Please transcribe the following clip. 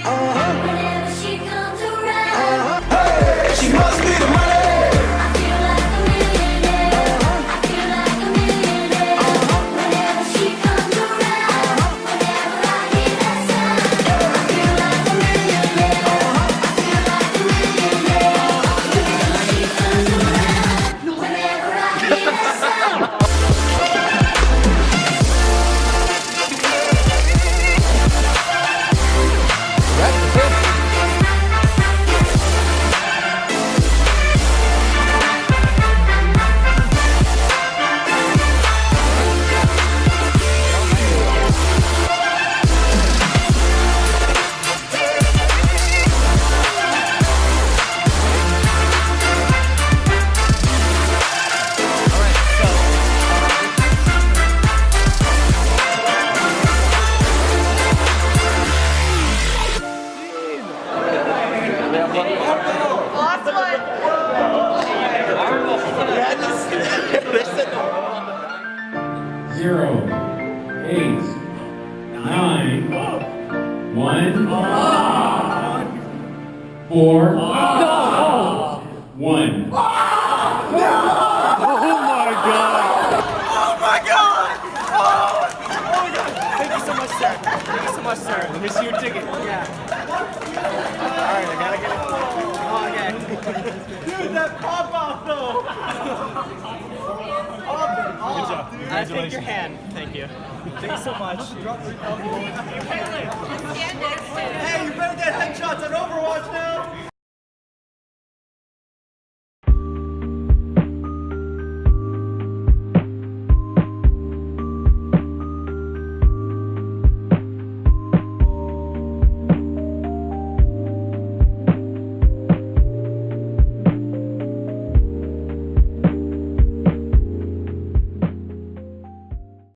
Whenever she comes around, She must be the money. I feel like a millionaire. I feel like a millionaire. Whenever she comes around, whenever I hear that sound, I feel like a millionaire. I feel like a millionaire. Whenever she comes around, whenever I hear that sound. Zero, 8, 9, 1, 4, 1. Thank you so much, sir. Thank you so much, sir. Let me see your ticket. Yeah. All right, I gotta get it. Oh, okay. Dude, that pop-off, though. Good job. I take your hand. Thank you. Thank you so much. Hey, you better get headshots on Overwatch now.